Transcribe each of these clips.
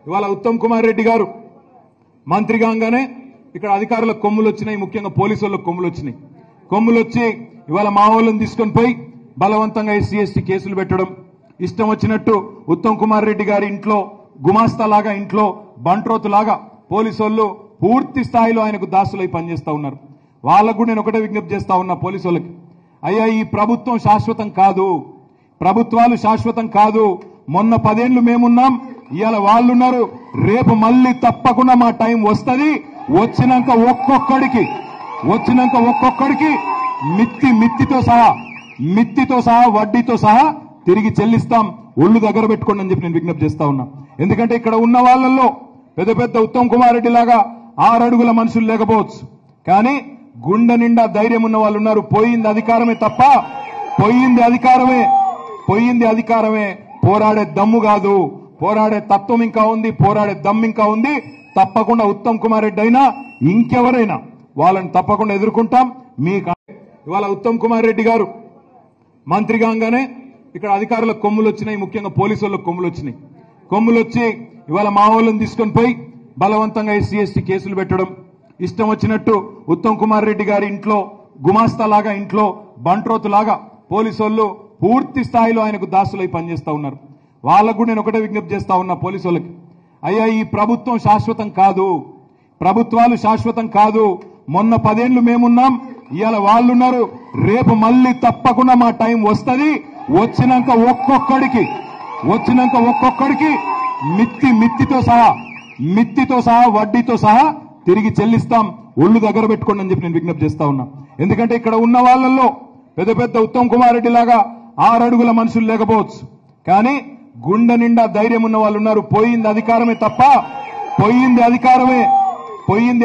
ఇవాళ ఉత్తమ్ కుమార్ రెడ్డి గారు మంత్రి కాగానే ఇక్కడ అధికారులకు కొమ్ములు వచ్చినాయి, ముఖ్యంగా పోలీసు వాళ్ళకు కొమ్ములు వచ్చినాయి. కొమ్ములు వచ్చి ఇవాళ మా వాళ్ళని తీసుకొని పోయి బలవంతంగా ఎస్సీ ఎస్టీ కేసులు పెట్టడం, ఇష్టం వచ్చినట్టు ఉత్తమ్ కుమార్ రెడ్డి గారి ఇంట్లో గుమాస్తాలాగా, ఇంట్లో బంట్రోతులాగా పోలీసు వాళ్ళు పూర్తి స్థాయిలో ఆయనకు దాసులై పనిచేస్తా ఉన్నారు. వాళ్ళకు కూడా నేను ఒకటే విజ్ఞప్తి చేస్తా ఉన్నా పోలీసు వాళ్ళకి, అయ్యా ఈ ప్రభుత్వం శాశ్వతం కాదు, ప్రభుత్వాలు శాశ్వతం కాదు. మొన్న 10 ఏళ్లు మేమున్నాం, ఇవాళ వాళ్ళున్నారు, రేపు మళ్ళీ తప్పకుండా మా టైం వస్తుంది. వచ్చినాక ఒక్కొక్కడికి మిత్తితో సహా వడ్డీతో సహా తిరిగి చెల్లిస్తాం. ఒళ్ళు దగ్గర పెట్టుకోండి అని చెప్పి నేను విజ్ఞప్తి చేస్తా ఉన్నా. ఎందుకంటే ఇక్కడ ఉన్న వాళ్ళల్లో పెద్ద పెద్ద ఉత్తమ్ కుమార్ రెడ్డి లాగా 6 అడుగుల మనుషులు లేకపోవచ్చు, కానీ గుండె నిండా ధైర్యం ఉన్న వాళ్ళు ఉన్నారు. పోయింది అధికారమే తప్ప, పోయింది అధికారమే, పోరాడే దమ్ము కాదు. పోరాడే తత్వం ఇంకా ఉంది, పోరాడే దమ్ము ఇంకా ఉంది. తప్పకుండా ఉత్తమ్ కుమార్ రెడ్డి అయినా ఇంకెవరైనా వాళ్ళని తప్పకుండా ఎదుర్కొంటాం. ఇవాళ ఉత్తమ్ కుమార్ రెడ్డి గారు మంత్రి కాగానే ఇక్కడ అధికారులకు కొమ్ములు వచ్చినాయి, ముఖ్యంగా పోలీసు వాళ్ళకు కొమ్ములు వచ్చినాయి. కొమ్ములు వచ్చి ఇవాళ మా వాళ్ళని తీసుకొని పోయి బలవంతంగా ఎస్సీ ఎస్టీ కేసులు పెట్టడం, ఇష్టం వచ్చినట్టు ఉత్తమ్ కుమార్ రెడ్డి గారి ఇంట్లో గుమాస్తాలాగా, ఇంట్లో బంట్రోతులాగా పోలీసు వాళ్ళు పూర్తి స్థాయిలో ఆయనకు దాసులై పనిచేస్తా ఉన్నారు. వాళ్ళకు కూడా నేను ఒకటే విజ్ఞప్తి చేస్తా ఉన్నా పోలీసు వాళ్ళకి, అయ్యా ఈ ప్రభుత్వం శాశ్వతం కాదు, ప్రభుత్వాలు శాశ్వతం కాదు. మొన్న 10 ఏళ్లు మేమున్నాం, ఇవాళ వాళ్ళున్నారు, రేపు మళ్ళీ తప్పకుండా మా టైం వస్తుంది. వచ్చినాక ఒక్కొక్కడికి మిత్తితో సహా వడ్డీతో సహా తిరిగి చెల్లిస్తాం. ఒళ్ళు దగ్గర పెట్టుకోండి అని చెప్పి నేను విజ్ఞప్తి చేస్తా ఉన్నా. ఎందుకంటే ఇక్కడ ఉన్న వాళ్ళల్లో పెద్ద పెద్ద ఉత్తమ్ కుమార్ రెడ్డి లాగా 6 అడుగుల మనుషులు లేకపోవచ్చు, కానీ గుండె నిండా ధైర్యం ఉన్న వాళ్ళు ఉన్నారు. పోయింది అధికారమే తప్ప, పోయింది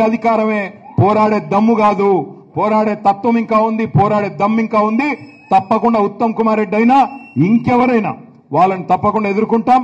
అధికారమే, పోరాడే దమ్ము కాదు. పోరాడే తత్వం ఇంకా ఉంది, పోరాడే దమ్ము ఇంకా ఉంది. తప్పకుండా ఉత్తమ్ కుమార్ రెడ్డి అయినా ఇంకెవరైనా వాళ్ళని తప్పకుండా ఎదుర్కొంటాం.